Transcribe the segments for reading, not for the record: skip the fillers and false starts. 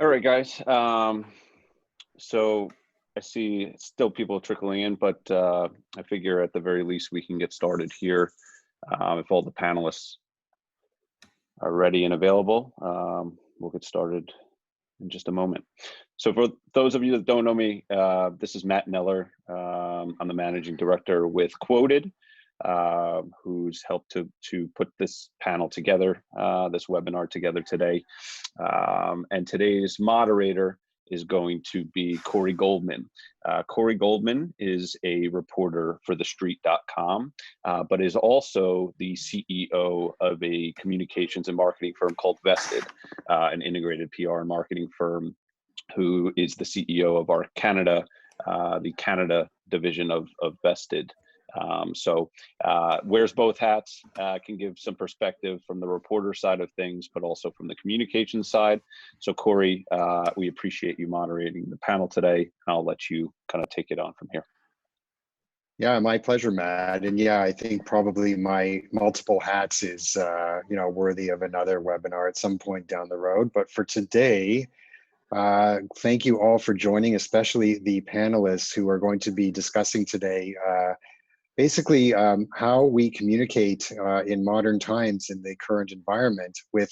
All right, guys. So I see still people trickling in, but I figure at the very least we can get started here if all the panelists are ready and available. We'll get started in just a moment. So for those of you that don't know me, this is Matt Neller. I'm the managing director with Qwoted, who's helped to put this panel together, this webinar together today. And today's moderator is going to be Corey Goldman. Corey Goldman is a reporter for TheStreet.com, but is also the CEO of a communications and marketing firm called Vested, an integrated PR and marketing firm, who is the CEO of our Canada, the Canada division of Vested. So wears both hats, can give some perspective from the reporter side of things, but also from the communication side. So Corey, we appreciate you moderating the panel today. I'll let you kind of take it on from here. Yeah, my pleasure, Matt. And yeah, I think probably my multiple hats is, worthy of another webinar at some point down the road. But for today, thank you all for joining, especially the panelists who are going to be discussing today basically how we communicate in modern times in the current environment with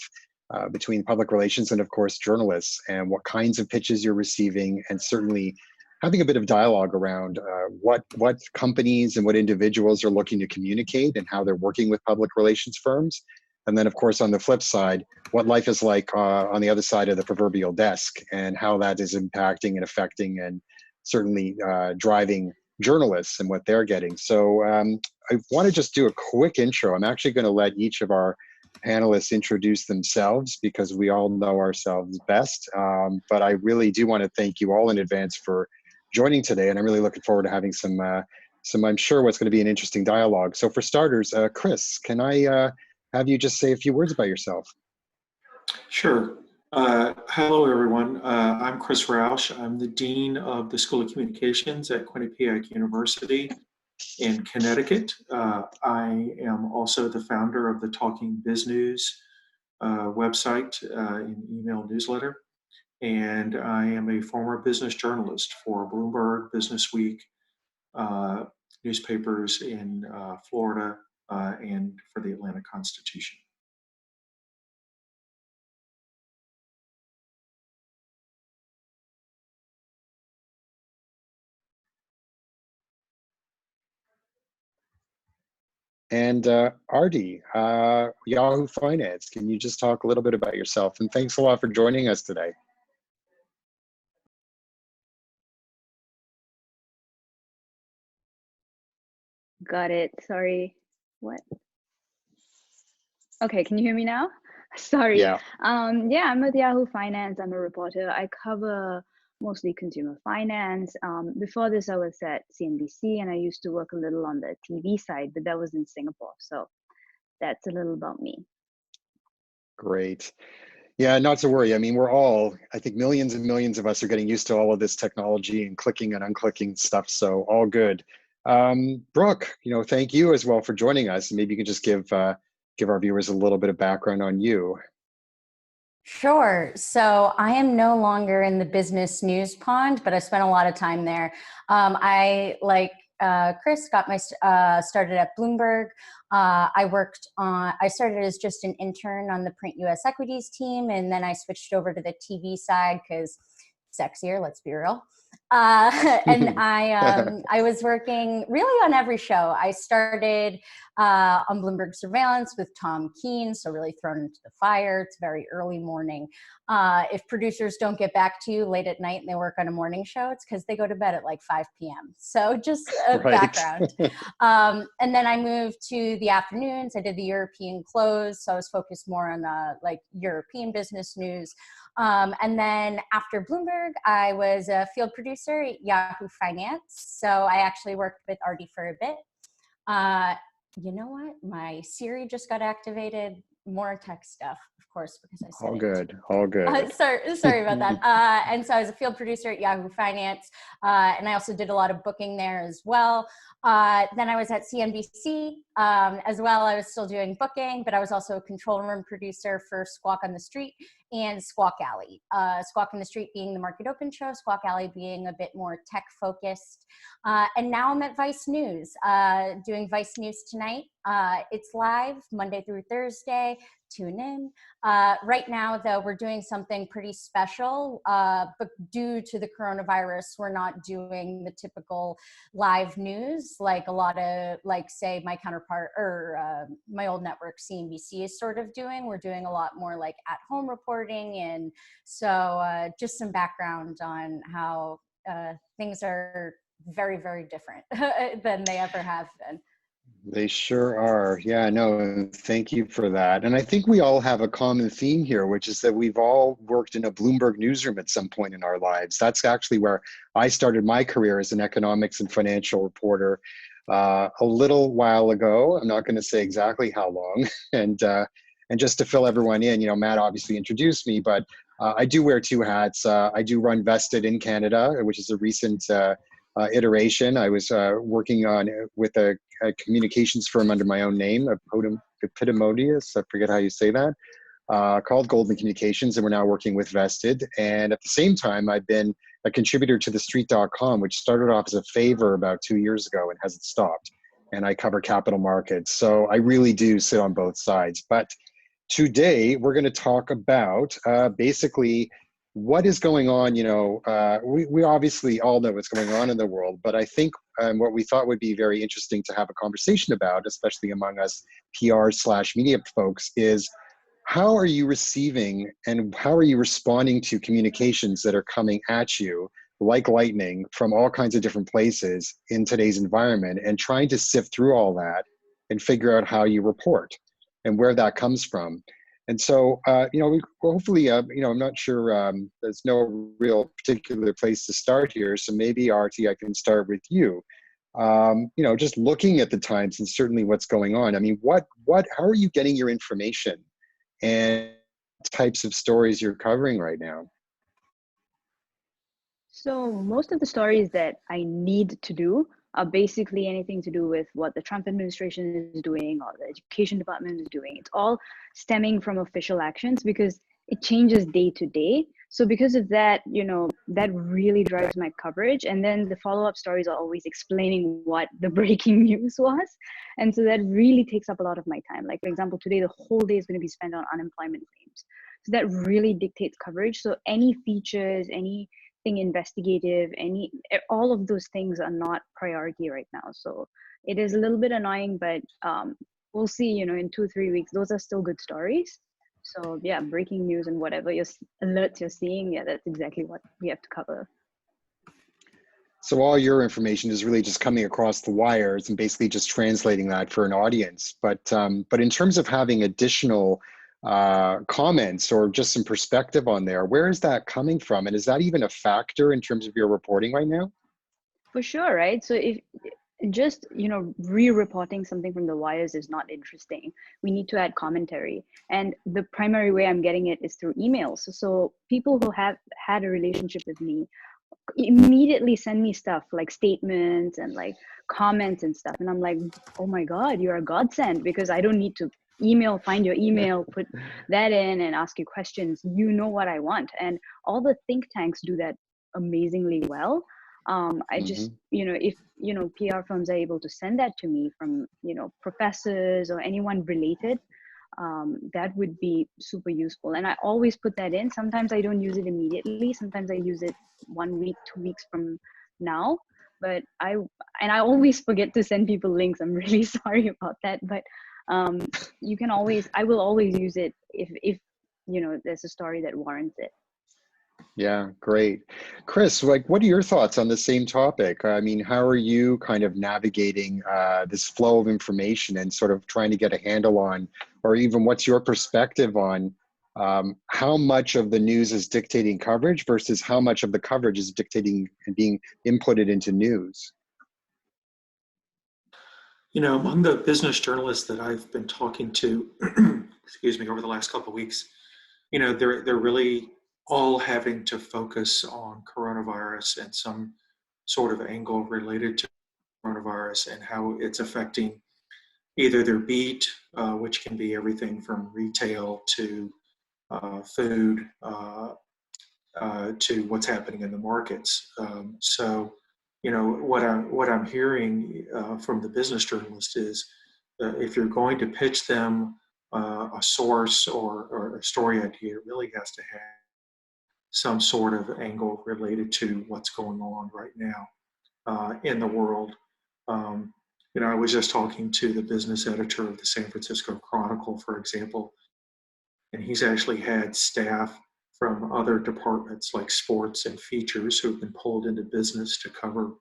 between public relations and of course journalists, and what kinds of pitches you're receiving, and certainly having a bit of dialogue around what companies and what individuals are looking to communicate and how they're working with public relations firms. And then of course on the flip side, what life is like on the other side of the proverbial desk, and how that is impacting and affecting and certainly driving journalists and what they're getting. So I want to just do a quick intro. I'm actually going to let each of our panelists introduce themselves because we all know ourselves best. But I really do want to thank you all in advance for joining today, and I'm really looking forward to having some I'm sure what's going to be an interesting dialogue. So for starters, Chris, can I have you just say a few words about yourself? Sure. Hello, everyone. I'm Chris Roush. I'm the Dean of the School of Communications at Quinnipiac University in Connecticut. I am also the founder of the Talking Biz News website and email newsletter. And I am a former business journalist for Bloomberg, Business Week, newspapers in Florida, and for the Atlanta Constitution. And Artie, Yahoo Finance, can you just talk a little bit about yourself? And thanks a lot for joining us today. Got it. Sorry. What? Okay, can you hear me now? Sorry. Yeah. Yeah, I'm with Yahoo Finance. I'm a reporter. I cover mostly consumer finance. Before this, I was at CNBC, and I used to work a little on the TV side, but that was in Singapore. So that's a little about me. Great. Yeah, not to worry. I mean, we're all, I think millions and millions of us are getting used to all of this technology and clicking and unclicking stuff. So all good. Brooke, thank you as well for joining us. Maybe you can just give our viewers a little bit of background on you. Sure. So I am no longer in the business news pond, but I spent a lot of time there. I, like Chris, got my started at Bloomberg. I started as just an intern on the print US equities team, and then I switched over to the TV side because sexier, let's be real. And I was working really on every show. I started on Bloomberg Surveillance with Tom Keene, so really thrown into the fire. It's very early morning. If producers don't get back to you late at night and they work on a morning show, it's because they go to bed at like 5 p.m. So just a background. And then I moved to the afternoons. I did the European close, so I was focused more on like European business news. And then after Bloomberg, I was a field producer at Yahoo Finance. So I actually worked with Artie for a bit. You know what? My Siri just got activated. More tech stuff, of course, because I said all good, all good. Sorry about that. And so I was a field producer at Yahoo Finance, and I also did a lot of booking there as well. Then I was at CNBC As well, I was still doing booking, but I was also a control room producer for Squawk on the Street and Squawk Alley. Squawk on the Street being the Market Open show, Squawk Alley being a bit more tech focused. And now I'm at Vice News, doing Vice News tonight. It's live Monday through Thursday. Tune in. Right now, though, we're doing something pretty special, but due to the coronavirus, we're not doing the typical live news like a lot of, like, say, my counterpart or my old network, CNBC, is sort of doing. We're doing a lot more like at-home reporting, and so just some background on how things are very, very different than they ever have been. They sure are. Yeah, no, thank you for that. And I think we all have a common theme here, which is that we've all worked in a Bloomberg newsroom at some point in our lives. That's actually where I started my career as an economics and financial reporter a little while ago. I'm not going to say exactly how long. And just to fill everyone in, Matt obviously introduced me, but I do wear two hats. I do run Vested in Canada, which is a recent iteration. I was working on with a communications firm under my own name, Epitomodius, I forget how you say that, called Golden Communications, and we're now working with Vested. And at the same time, I've been a contributor to TheStreet.com, which started off as a favor about 2 years ago and hasn't stopped. And I cover capital markets. So I really do sit on both sides. But today, we're going to talk about basically what is going on. We obviously all know what's going on in the world, but I think what we thought would be very interesting to have a conversation about, especially among us PR/media folks, is how are you receiving and how are you responding to communications that are coming at you like lightning from all kinds of different places in today's environment, and trying to sift through all that and figure out how you report and where that comes from. And so, hopefully, I'm not sure, there's no real particular place to start here. So maybe, Artie, I can start with you. Just looking at the times and certainly what's going on. I mean, how are you getting your information and types of stories you're covering right now? So most of the stories that I need to do are basically anything to do with what the Trump administration is doing or the education department is doing. It's all stemming from official actions because it changes day to day. So because of that, that really drives my coverage. And then the follow-up stories are always explaining what the breaking news was. And so that really takes up a lot of my time. Like, for example, today, the whole day is going to be spent on unemployment claims. So that really dictates coverage. So any features, anything investigative, all of those things are not priority right now. So it is a little bit annoying, but we'll see, in 2-3 weeks, those are still good stories. So yeah, breaking news and whatever alerts you're seeing, yeah, that's exactly what we have to cover. So all your information is really just coming across the wires and basically just translating that for an audience. But in terms of having additional comments or just some perspective on there, where is that coming from? And is that even a factor in terms of your reporting right now? For sure, right? So if just, re-reporting something from the wires is not interesting. We need to add commentary. And the primary way I'm getting it is through emails. So people who have had a relationship with me immediately send me stuff like statements and like comments and stuff. And I'm like, oh my God, you're a godsend, because I don't need to find your email, put that in and ask you questions. You know what I want. And all the think tanks do that amazingly well. I just, if, PR firms are able to send that to me from, professors or anyone related, that would be super useful. And I always put that in. Sometimes I don't use it immediately. Sometimes I use it 1 week, 2 weeks from now. But I always forget to send people links. I'm really sorry about that. But I will always use it if there's a story that warrants it. Yeah, great. Chris, what are your thoughts on the same topic? I mean, how are you kind of navigating this flow of information and sort of trying to get a handle on, or even what's your perspective on how much of the news is dictating coverage versus how much of the coverage is dictating and being inputted into news? Among the business journalists that I've been talking to, excuse me, over the last couple of weeks, they're really all having to focus on coronavirus and some sort of angle related to coronavirus and how it's affecting, either their beat, which can be everything from retail to food, to what's happening in the markets. So, you know, what I'm hearing from the business journalist is, if you're going to pitch them a source or a story idea, it really has to have some sort of angle related to what's going on right now in the world. You know, I was just talking to the business editor of the San Francisco Chronicle, for example, and he's actually had staff from other departments like sports and features who have been pulled into business to cover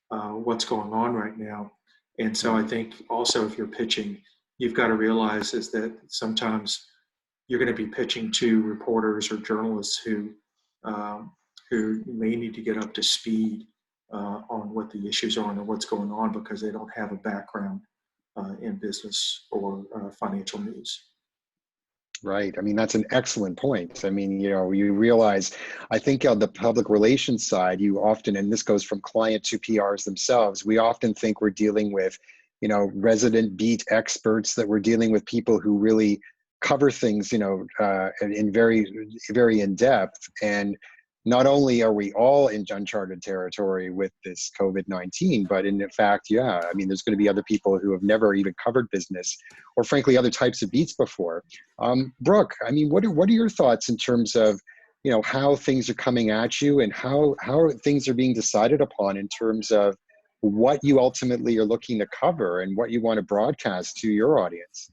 what's going on right now. And so I think also, if you're pitching, you've got to realize is that sometimes you're going to be pitching to reporters or journalists who may need to get up to speed on what the issues are and what's going on, because they don't have a background in business or financial news. Right. I mean, that's an excellent point. I mean, you know, you realize, I think on the public relations side, you often, and this goes from client to PRs themselves, we often think we're dealing with, you know, resident beat experts, that we're dealing with people who really cover things, you know, in very, very in depth. And not only are we all in uncharted territory with this COVID-19, but in fact, yeah, I mean, there's going to be other people who have never even covered business or frankly, other types of beats before. Brooke, I mean, what are your thoughts in terms of, you know, how things are coming at you and how things are being decided upon in terms of what you ultimately are looking to cover and what you want to broadcast to your audience?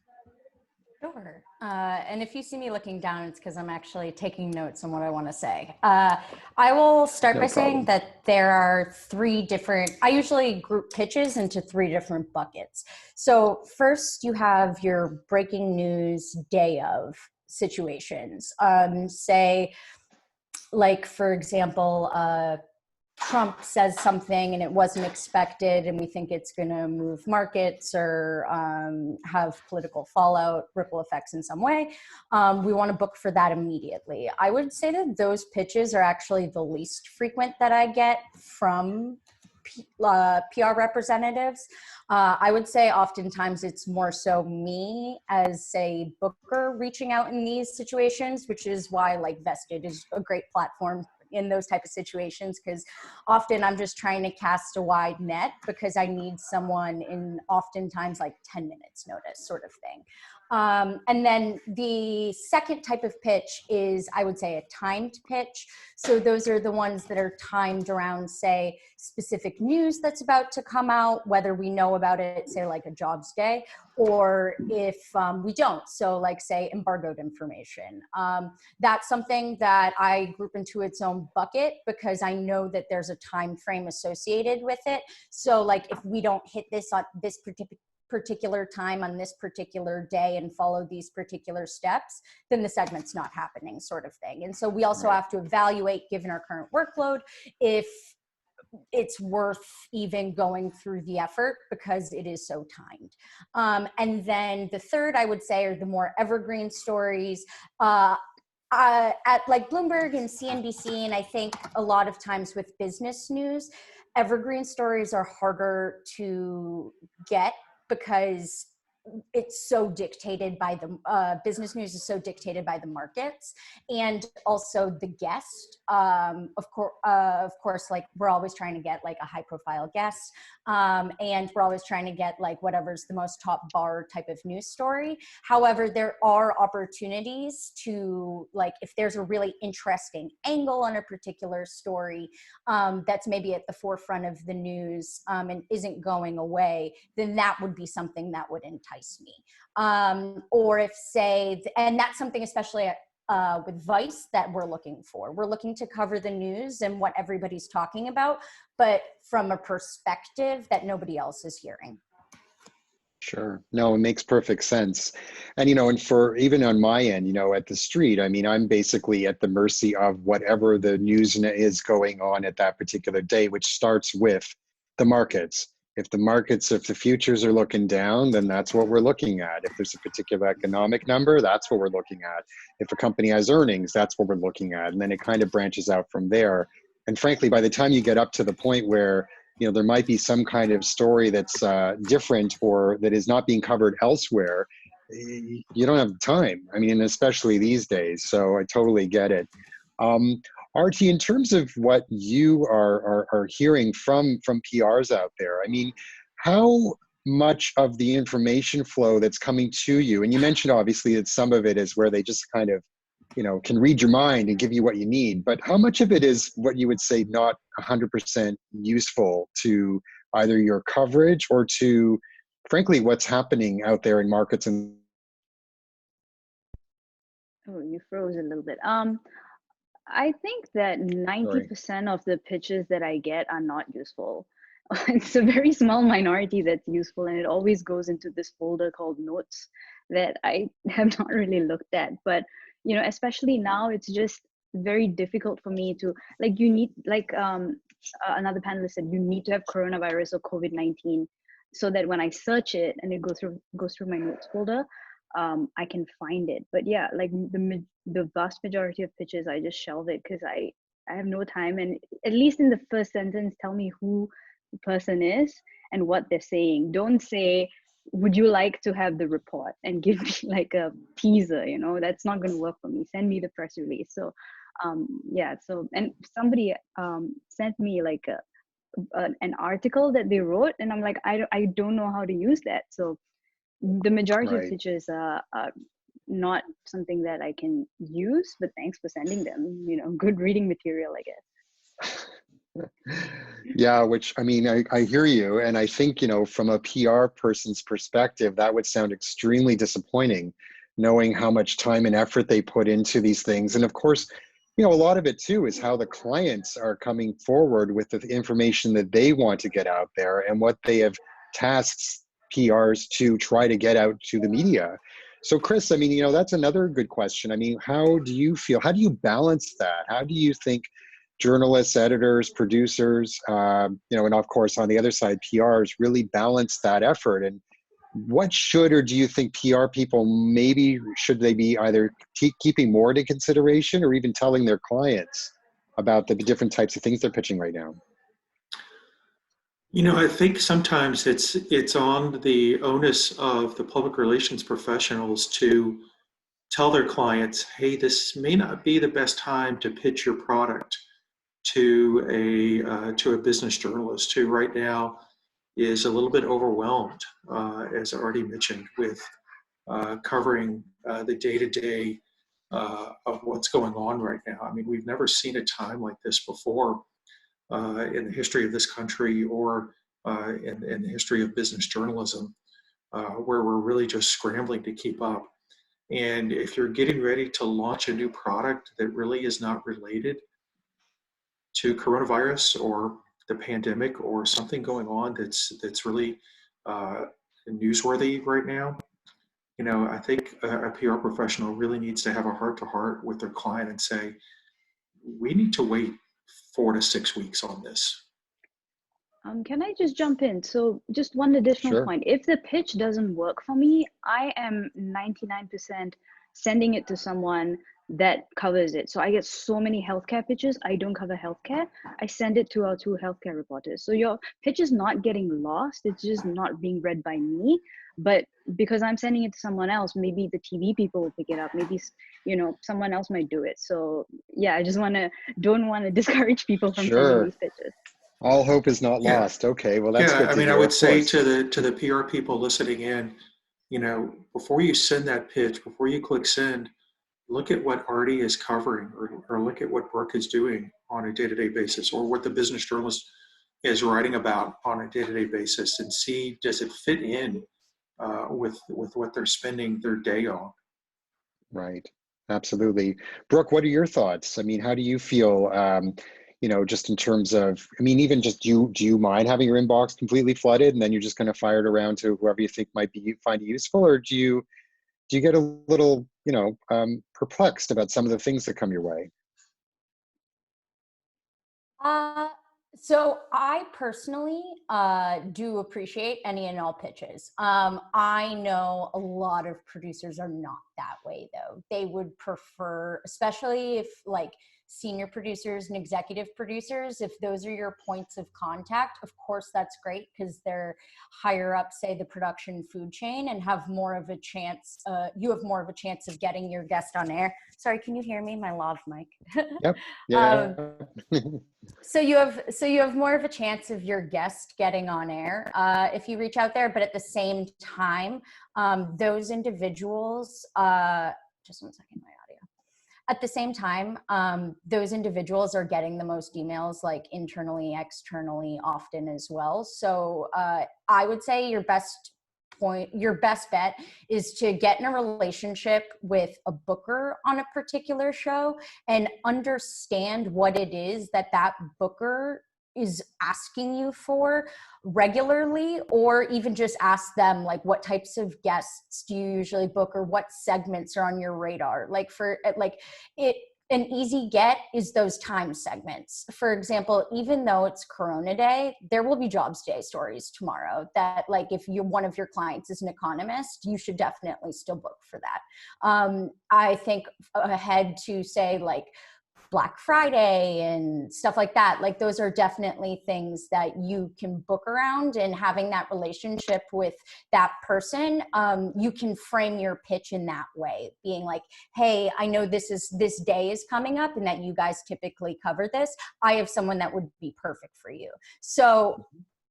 Sure. And if you see me looking down, it's because I'm actually taking notes on what I want to say. I will start by saying that there are I usually group pitches into 3 different buckets. So first you have your breaking news day of situations. Say, like, for example, Trump says something and it wasn't expected, and we think it's going to move markets or have political fallout, ripple effects in some way. We want to book for that immediately. I would say that those pitches are actually the least frequent that I get from PR representatives. I would say oftentimes it's more so me as a booker reaching out in these situations, which is why like Vested is a great platform in those type of situations, because often I'm just trying to cast a wide net because I need someone in oftentimes like 10 minutes notice sort of thing. And then the second type of pitch is, I would say, a timed pitch. So those are the ones that are timed around, say, specific news that's about to come out, whether we know about it, say like a jobs day, or if we don't. So like, say, embargoed information. That's something that I group into its own bucket because I know that there's a time frame associated with it. So like, if we don't hit this on this particular time on this particular day and follow these particular steps, then the segment's not happening, sort of thing. And so we also have to evaluate, given our current workload, if it's worth even going through the effort because it is so timed. And then the third, I would say, are the more evergreen stories. At like Bloomberg and CNBC, and I think a lot of times with business news, evergreen stories are harder to get because it's so dictated by the business news is so dictated by the markets, and also the guest. Of course, like we're always trying to get like a high profile guest, and we're always trying to get like whatever's the most top bar type of news story. However, there are opportunities to, like, if there's a really interesting angle on a particular story that's maybe at the forefront of the news and isn't going away, then that would be something that would entice me. Or if, say, and that's something especially with Vice that we're looking for. We're looking to cover the news and what everybody's talking about, but from a perspective that nobody else is hearing. Sure. No, it makes perfect sense. And, you know, and for even on my end, you know, at the street, I mean, I'm basically at the mercy of whatever the news is going on at that particular day, which starts with the markets. If the futures are looking down, then that's what we're looking at. If there's a particular economic number, that's what we're looking at. If a company has earnings, that's what we're looking at. And then it kind of branches out from there. And frankly, by the time you get up to the point where you know, there might be some kind of story that's different or that is not being covered elsewhere, you don't have time. I mean, especially these days. So I totally get it. RT, in terms of what you are hearing from PRs out there, I mean, how much of the information flow that's coming to you, and you mentioned obviously that some of it is where they just kind of, you know, can read your mind and give you what you need, but how much of it is what you would say not 100% useful to either your coverage or to, frankly, what's happening out there in markets? And Oh, you froze a little bit. I think that 90% of the pitches that I get are not useful. It's a very small minority that's useful, and it always goes into this folder called notes that I have not really looked at. But, you know, especially now, it's just very difficult for me to, like, you need, like another panelist said, you need to have coronavirus or COVID-19 so that when I search it and it goes through my notes folder, I can find it. But yeah, like the vast majority of pitches, I just shelve it because I have no time. And at least in the first sentence, tell me who the person is and what they're saying. Don't say, would you like to have the report, and give me like a teaser, you know, that's not going to work for me. Send me the press release. So yeah, so, and somebody sent me like an article that they wrote, and I'm like, I don't know how to use that. So the majority of Right. pitches are not something that I can use, but thanks for sending them, you know, good reading material, I guess. Yeah, which, I mean, I hear you. And I think, you know, from a PR person's perspective, that would sound extremely disappointing, knowing how much time and effort they put into these things. And of course, you know, a lot of it too is how the clients are coming forward with the information that they want to get out there and what they have tasked PRs to try to get out to the media. So Chris, I mean, you know, that's another good question. I mean, how do you feel? How do you balance that? How do you think journalists, editors, producers, you know, and of course on the other side, PRs really balance that effort? And what should, or do you think PR people, maybe should they be either keeping more into consideration or even telling their clients about the different types of things they're pitching right now? You know, I think sometimes it's on the onus of the public relations professionals to tell their clients, hey, this may not be the best time to pitch your product to a business journalist who right now is a little bit overwhelmed, as I already mentioned, with covering the day-to-day of what's going on right now. I mean, we've never seen a time like this before in the history of this country or in the history of business journalism, where we're really just scrambling to keep up. And if you're getting ready to launch a new product that really is not related to coronavirus or the pandemic or something going on that's really newsworthy right now, you know, I think a PR professional really needs to have a heart-to-heart with their client and say, we need to wait 4 to 6 weeks on this. Can I just jump in? So just one additional Sure. point. If the pitch doesn't work for me, I am 99% sending it to someone that covers it. So I get so many healthcare pitches. I don't cover healthcare. I send it to our 2 healthcare reporters. So your pitch is not getting lost. It's just not being read by me. But because I'm sending it to someone else, maybe the TV people will pick it up. Maybe, you know, someone else might do it. So yeah, I just don't want to discourage people from sending Sure. these pitches. All hope is not Yeah. lost. Okay, well, that's Yeah, good I to mean, I hear, would of say course. to the PR people listening in, you know, before you send that pitch, before you click send, look at what Artie is covering, or look at what Brooke is doing on a day-to-day basis, or what the business journalist is writing about on a day-to-day basis, and see, does it fit in with what they're spending their day on. Right. Absolutely. Brooke, what are your thoughts? I mean, how do you feel, you know, just in terms of, I mean, even just do you mind having your inbox completely flooded and then you're just going to fire it around to whoever you think might be find it useful? Or do you get a little, you know, perplexed about some of the things that come your way? Uh, so I personally do appreciate any and all pitches. I know a lot of producers are not that way though. They would prefer, especially if like senior producers and executive producers, if those are your points of contact, of course, that's great because they're higher up, say the production food chain, and have more of a chance, you have more of a chance of getting your guest on air. Sorry, can you hear me? My lav mic. Yep. Yeah. So you have more of a chance of your guest getting on air if you reach out there, but at the same time, those individuals, just one second, my audio. At the same time, those individuals are getting the most emails, like internally, externally, often as well. So I would say your best bet is to get in a relationship with a booker on a particular show and understand what it is that booker is asking you for regularly, or even just ask them, like, what types of guests do you usually book, or what segments are on your radar? Like an easy get is those time segments. For example, even though it's Corona Day, there will be Jobs Day stories tomorrow that, like, if one of your clients is an economist, you should definitely still book for that. I think ahead to, say, like Black Friday and stuff like that, like those are definitely things that you can book around, and having that relationship with that person, you can frame your pitch in that way, being like, hey, I know this day is coming up and that you guys typically cover this. I have someone that would be perfect for you. So,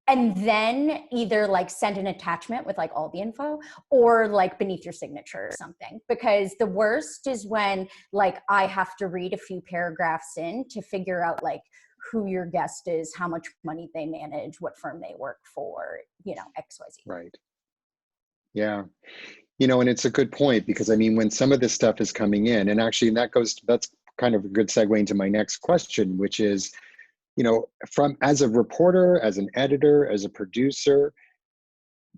and then either like send an attachment with like all the info, or like beneath your signature or something. Because the worst is when like I have to read a few paragraphs in to figure out like who your guest is, how much money they manage, what firm they work for, XYZ. Right. Yeah. And it's a good point, because I mean, when some of this stuff is coming in, and actually that's kind of a good segue into my next question, which is, from as a reporter, as an editor, as a producer,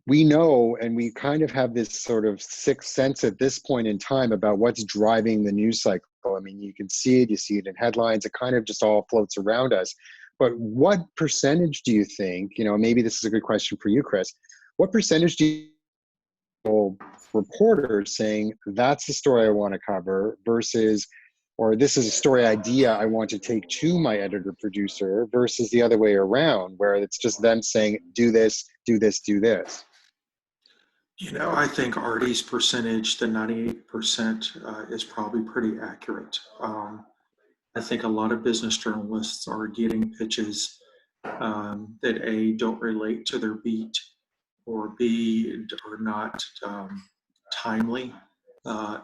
we know, and we kind of have this sort of sixth sense at this point in time about what's driving the news cycle. I mean, you can see it, you see it in headlines, it kind of just all floats around us. But what percentage do you think, maybe this is a good question for you, Chris, what percentage do you reporters saying that's the story I want to cover versus, or this is a story idea I want to take to my editor producer, versus the other way around, where it's just them saying, do this, do this, do this? I think Artie's percentage, the 98%, is probably pretty accurate. I think a lot of business journalists are getting pitches that A, don't relate to their beat, or B, are not timely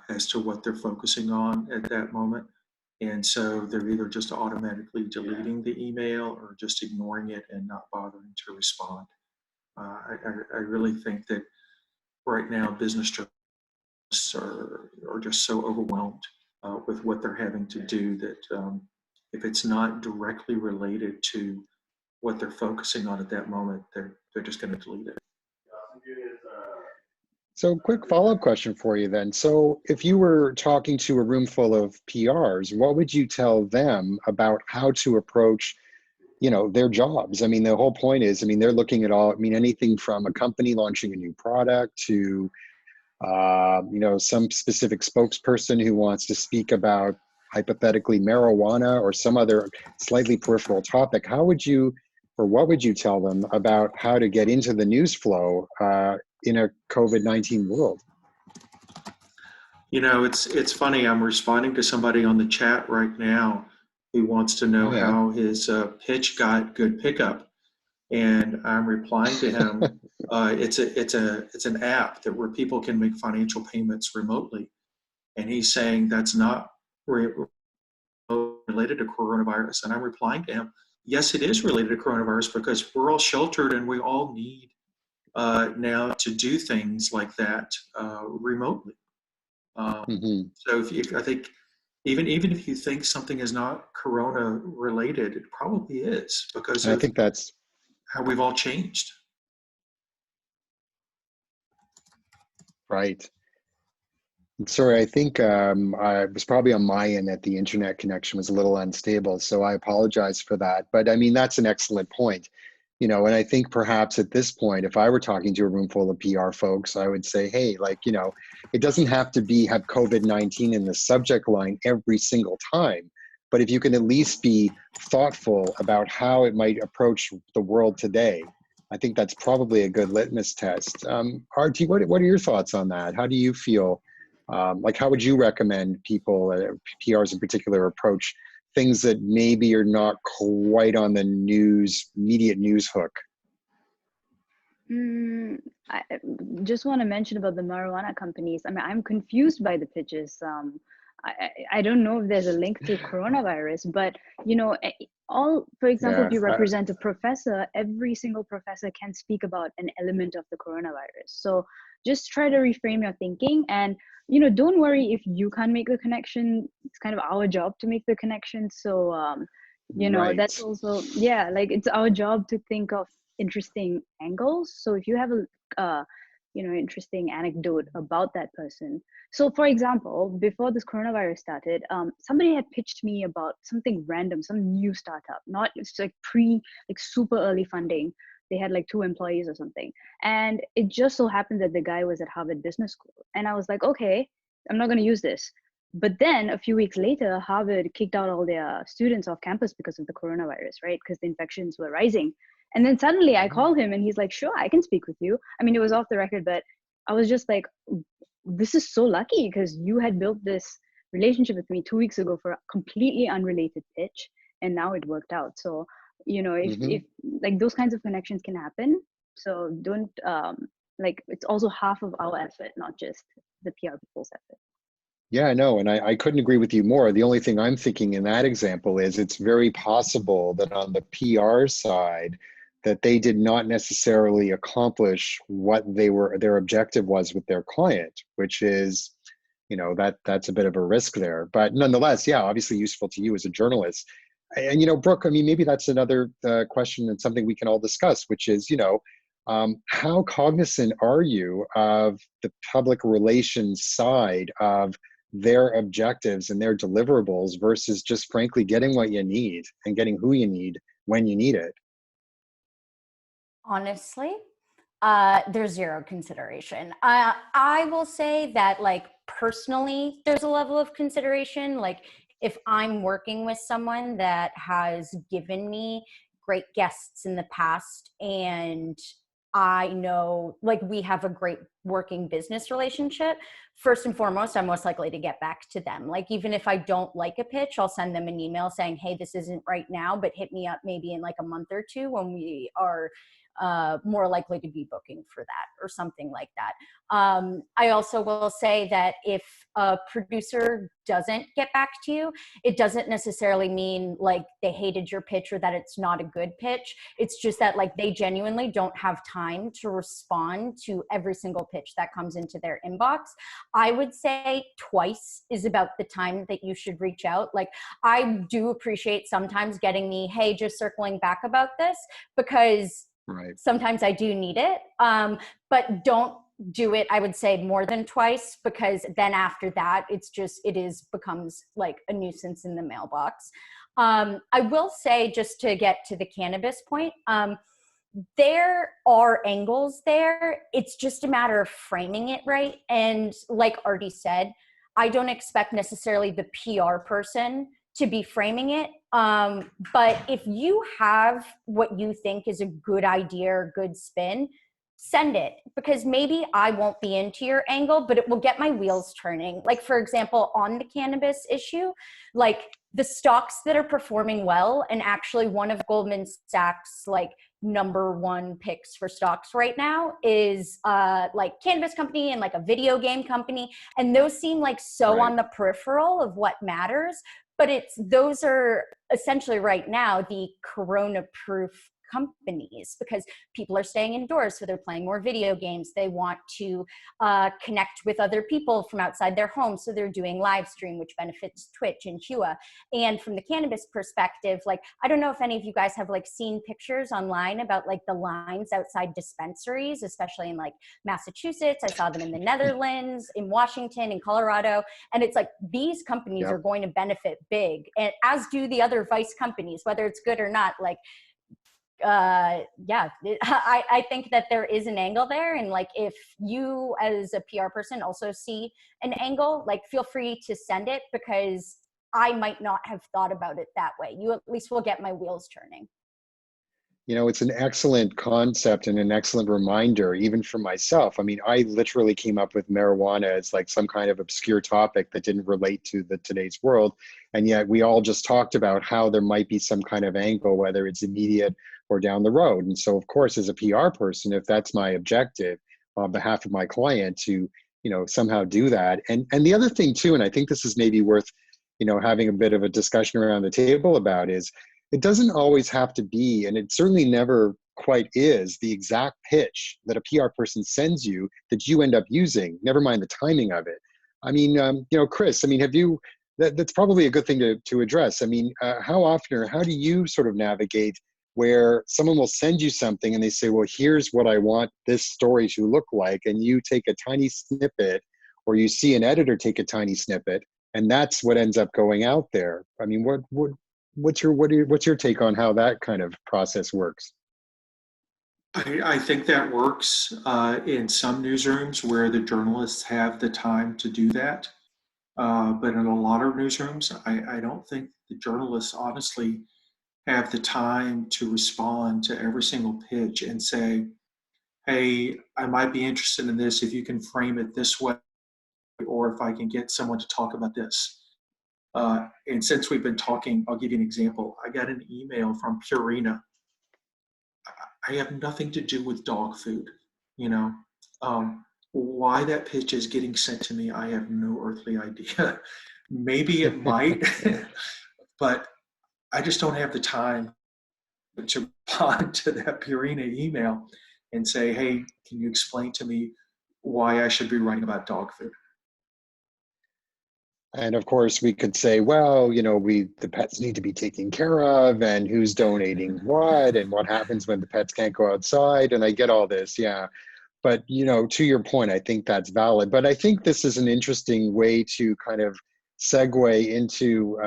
as to what they're focusing on at that moment. And so they're either just automatically deleting the email or just ignoring it and not bothering to respond. I really think that right now business journalists are just so overwhelmed with what they're having to do that if it's not directly related to what they're focusing on at that moment, they're just going to delete it. So quick follow-up question for you then. So if you were talking to a room full of PRs, what would you tell them about how to approach, their jobs? I mean, the whole point is, they're looking at anything from a company launching a new product to, some specific spokesperson who wants to speak about hypothetically marijuana or some other slightly peripheral topic. How would you, or what would you tell them about how to get into the news flow in a COVID-19 world? It's funny. I'm responding to somebody on the chat right now who wants to know how his pitch got good pickup, and I'm replying to him. It's an app where people can make financial payments remotely, and he's saying that's not related to coronavirus. And I'm replying to him, yes, it is related to coronavirus, because we're all sheltered and we all need now to do things like that remotely. So I think even if you think something is not corona related, it probably is, because I think that's how we've all changed. right. Sorry, I think I was probably on my end that the internet connection was a little unstable, so I apologize for that. But that's an excellent point. And I think perhaps at this point, if I were talking to a room full of PR folks, I would say, hey, it doesn't have to have COVID-19 in the subject line every single time. but if you can at least be thoughtful about how it might approach the world today, I think that's probably a good litmus test. RT, what are your thoughts on that? How do you feel? Like, how would you recommend people, PRs in particular, approach things that maybe are not quite on the immediate news hook? I just want to mention about the marijuana companies. I mean, I'm confused by the pitches. I don't know if there's a link to coronavirus, but you know, for example, Yeah, if you represent a professor, every single professor can speak about an element of the coronavirus. So just try to reframe your thinking, and you know, don't worry if you can't make the connection. It's kind of our job to make the connection. So you know, that's right. also, yeah, like it's our job to think of interesting angles. So if you have a you know, interesting anecdote about that person. So for example, before this coronavirus started, somebody had pitched me about something random, some new startup, not, it's like like super early funding. They had like 2 employees or something. And it just so happened that the guy was at Harvard Business School. And I was like, okay, I'm not going to use this. But then a few weeks later, Harvard kicked out all their students off campus because of the coronavirus, right? Because the infections were rising. And then suddenly I called him and he's like, sure, I can speak with you. I mean, it was off the record, but I was just like, this is so lucky because you had built this relationship with me 2 weeks ago for a completely unrelated pitch. And now it worked out. So, you know, if like those kinds of connections can happen. So don't, like, it's also half of our effort, not just the PR people's effort. Yeah, I know, and I couldn't agree with you more. The only thing I'm thinking in that example is it's very possible that on the PR side, that they did not necessarily accomplish what their objective was with their client, which is, you know, that's a bit of a risk there. But nonetheless, yeah, obviously useful to you as a journalist. And you know, Brooke, I mean, maybe that's another question and something we can all discuss, which is, you know, how cognizant are you of the public relations side of their objectives and their deliverables versus just frankly getting what you need and getting who you need when you need it? Honestly, there's zero consideration. I will say that, like, personally, there's a level of consideration. Like, if I'm working with someone that has given me great guests in the past and I know, like, we have a great working business relationship, first and foremost, I'm most likely to get back to them. Like, even if I don't like a pitch, I'll send them an email saying, hey, this isn't right now, but hit me up maybe in like a month or two when we are more likely to be booking for that or something like that. I also will say that if a producer doesn't get back to you, it doesn't necessarily mean like they hated your pitch or that it's not a good pitch. It's just that, like, they genuinely don't have time to respond to every single pitch that comes into their inbox. I would say twice is about the time that you should reach out. Like, I do appreciate sometimes getting me, hey, just circling back about this, because Right. sometimes I do need it. But don't do it, I would say, more than twice, because then after that, becomes like a nuisance in the mailbox. I will say, just to get to the cannabis point, there are angles there. It's just a matter of framing it right. And like Artie said, I don't expect necessarily the PR person to be framing it. But if you have what you think is a good idea or good spin, send it, because maybe I won't be into your angle, but it will get my wheels turning. Like, for example, on the cannabis issue, like the stocks that are performing well, and actually one of Goldman Sachs, like, #1 picks for stocks right now is like cannabis company and like a video game company. And those seem like so Right. on the peripheral of what matters, but those are essentially right now the corona proof companies, because people are staying indoors, so they're playing more video games. They want to connect with other people from outside their home, so they're doing live stream, which benefits Twitch and Hua. And from the cannabis perspective, like, I don't know if any of you guys have like seen pictures online about like the lines outside dispensaries, especially in like Massachusetts. I saw them in the Netherlands, in Washington, in Colorado. And it's like, these companies Yep. are going to benefit big, and as do the other vice companies, whether it's good or not. Like, I think that there is an angle there. And like, if you as a PR person also see an angle, like, feel free to send it, because I might not have thought about it that way. You at least will get my wheels turning. You know, it's an excellent concept and an excellent reminder, even for myself. I mean, I literally came up with marijuana as like some kind of obscure topic that didn't relate to today's world. And yet we all just talked about how there might be some kind of angle, whether it's immediate or down the road. And so, of course, as a PR person, if that's my objective on behalf of my client to, somehow do that. And the other thing too, and I think this is maybe worth, having a bit of a discussion around the table about, is it doesn't always have to be, and it certainly never quite is, the exact pitch that a PR person sends you that you end up using, never mind the timing of it. I mean, Chris, I mean, that's probably a good thing to address. I mean, how often or how do you sort of navigate where someone will send you something and they say, well, here's what I want this story to look like, and you take a tiny snippet, or you see an editor take a tiny snippet, and that's what ends up going out there? I mean, what's your take on how that kind of process works? I think that works in some newsrooms where the journalists have the time to do that. But in a lot of newsrooms, I don't think the journalists honestly have the time to respond to every single pitch and say, hey, I might be interested in this if you can frame it this way, or if I can get someone to talk about this. And since we've been talking, I'll give you an example. I got an email from Purina. I have nothing to do with dog food, why that pitch is getting sent to me, I have no earthly idea. Maybe it might, but I just don't have the time to respond to that Purina email and say, hey, can you explain to me why I should be writing about dog food? And of course, we could say, well, the pets need to be taken care of, and who's donating what, and what happens when the pets can't go outside. And I get all this, yeah. But, to your point, I think that's valid. But I think this is an interesting way to kind of segue into,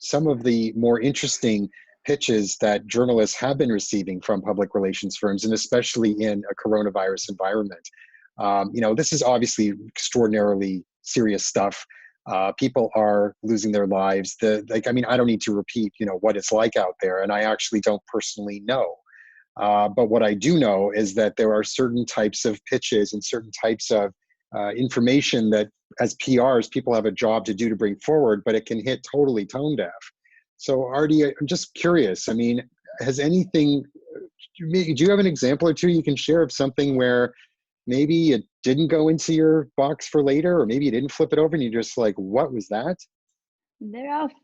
some of the more interesting pitches that journalists have been receiving from public relations firms, and especially in a coronavirus environment. This is obviously extraordinarily serious stuff. People are losing their lives. I don't need to repeat, what it's like out there, and I actually don't personally know. But what I do know is that there are certain types of pitches and certain types of information that, as PRs, people have a job to do to bring forward, but it can hit totally tone deaf. So, Artie, I'm just curious. I mean, do you have an example or two you can share of something where maybe it didn't go into your box for later, or maybe you didn't flip it over and you're just like, what was that?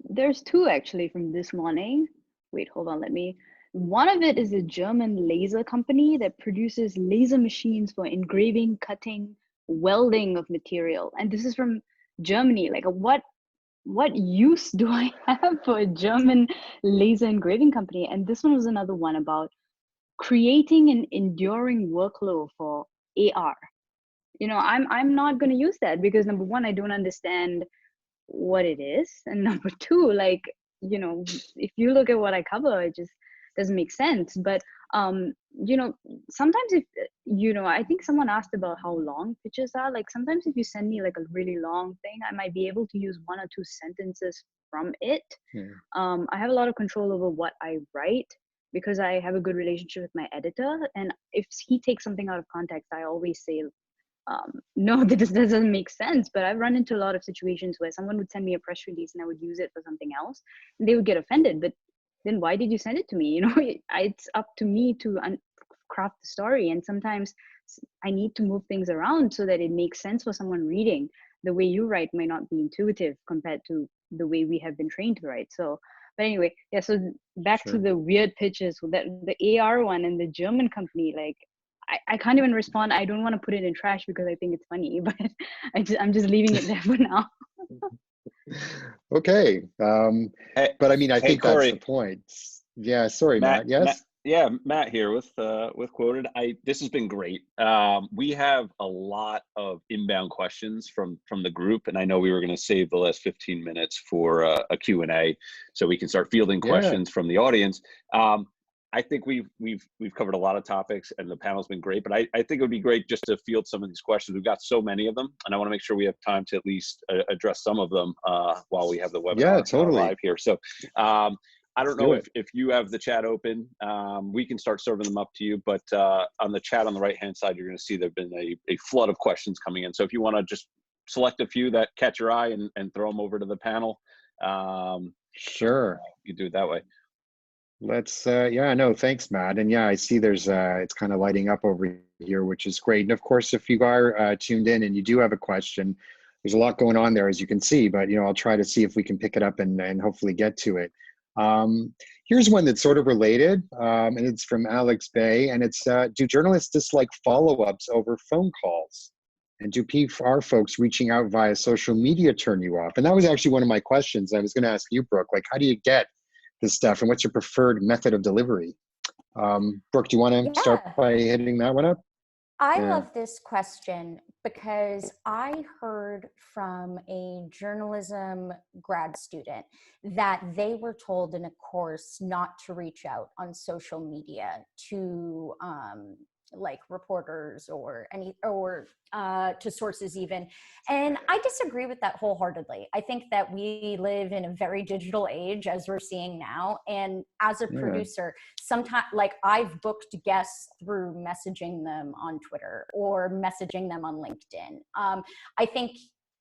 There's two actually from this morning. Wait, hold on, one of it is a German laser company that produces laser machines for engraving, cutting, welding of material. And this is from Germany. Like, what use do I have for a German laser engraving company? And this one was another one about creating an enduring workflow for AR. I'm not going to use that because, number one, I don't understand what it is, and number two, if you look at what I cover, it just doesn't make sense. But sometimes if I think someone asked about how long pitches are. Like, sometimes if you send me like a really long thing, I might be able to use one or two sentences from it. I have a lot of control over what I write because I have a good relationship with my editor, and if he takes something out of context, I always say, no, this doesn't make sense. But I've run into a lot of situations where someone would send me a press release and I would use it for something else, and they would get offended. But then why did you send it to me? It's up to me to craft the story. And sometimes I need to move things around so that it makes sense for someone reading. The way you write might not be intuitive compared to the way we have been trained to write. So, but anyway, yeah, so back to the weird pitches, that the AR one and the German company, like, I can't even respond. I don't want to put it in trash because I think it's funny, but I'm just leaving it there for now. Okay. But I mean, I think Corey, that's the point. Yeah. Sorry, Matt. Yes. Matt here with Qwoted. This has been great. We have a lot of inbound questions from the group, and I know we were going to save the last 15 minutes for a Q&A so we can start fielding questions from the audience. I think we've covered a lot of topics, and the panel's been great. But I think it would be great just to field some of these questions. We've got so many of them, and I want to make sure we have time to at least address some of them while we have the webinar Yeah, totally. live here. So I don't know Good. if you have the chat open. We can start serving them up to you. But on the chat on the right-hand side, you're going to see there've been a flood of questions coming in. So if you want to just select a few that catch your eye and throw them over to the panel, Sure. you do it that way. Let's, yeah, no, thanks, Matt. And yeah, I see there's, it's kind of lighting up over here, which is great. And of course, if you are tuned in and you do have a question, there's a lot going on there, as you can see, but, you know, I'll try to see if we can pick it up and hopefully get to it. Here's one that's sort of related, and it's from Alex Bay, and it's, do journalists dislike follow-ups over phone calls? And do PR folks reaching out via social media turn you off? And that was actually one of my questions I was going to ask you, Brooke, like, how do you get this stuff, and what's your preferred method of delivery? Brooke, do you want to start by hitting that one up? I love this question because I heard from a journalism grad student that they were told in a course not to reach out on social media to like reporters or to sources even. And I disagree with that wholeheartedly. I think that we live in a very digital age, as we're seeing now. And as a producer, sometimes, like, I've booked guests through messaging them on Twitter or messaging them on LinkedIn. I think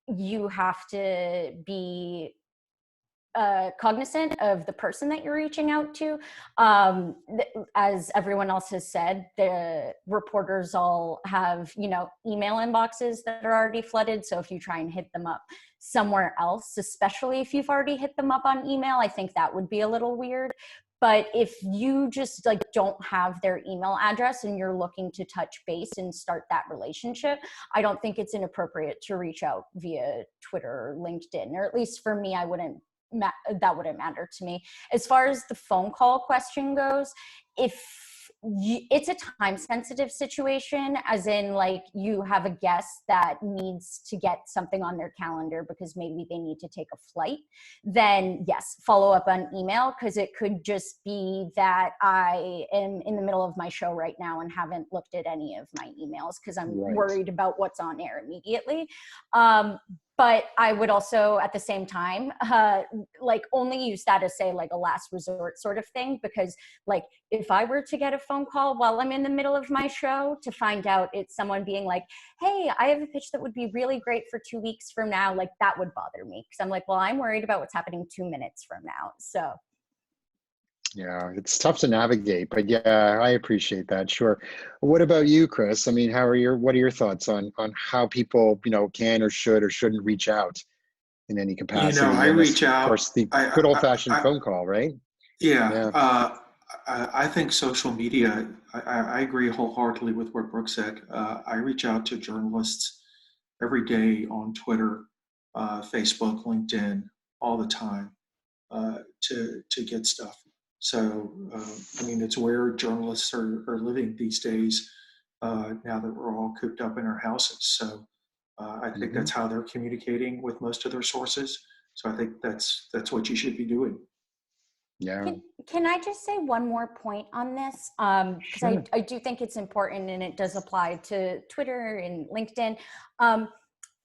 you have to be cognizant of the person that you're reaching out to. As everyone else has said, the reporters all have, you know, email inboxes that are already flooded. So if you try and hit them up somewhere else, especially if you've already hit them up on email, I think that would be a little weird. But if you just like don't have their email address and you're looking to touch base and start that relationship, I don't think it's inappropriate to reach out via Twitter or LinkedIn, or at least for me, that wouldn't matter to me. As far as the phone call question goes, it's a time sensitive situation, as in like you have a guest that needs to get something on their calendar because maybe they need to take a flight, then yes, follow up on email, because it could just be that I am in the middle of my show right now and haven't looked at any of my emails because I'm worried about what's on air immediately. But I would also, at the same time, like only use that as, say, like a last resort sort of thing. Because like if I were to get a phone call while I'm in the middle of my show to find out it's someone being like, hey, I have a pitch that would be really great for 2 weeks from now, like that would bother me. Because I'm like, well, I'm worried about what's happening 2 minutes from now. So. Yeah, it's tough to navigate, but yeah, I appreciate that. Sure. What about you, Chris? I mean, what are your thoughts on how people, you know, can or shouldn't reach out in any capacity? You know, I reach out. Of course, the good old-fashioned phone call, right? Yeah. I think social media, I agree wholeheartedly with what Brooke said. I reach out to journalists every day on Twitter, Facebook, LinkedIn, all the time to get stuff. So, I mean, it's where journalists are living these days now that we're all cooped up in our houses. So I think that's how they're communicating with most of their sources. So I think that's what you should be doing. Yeah. Can I just say one more point on this? Because I do think it's important, and it does apply to Twitter and LinkedIn.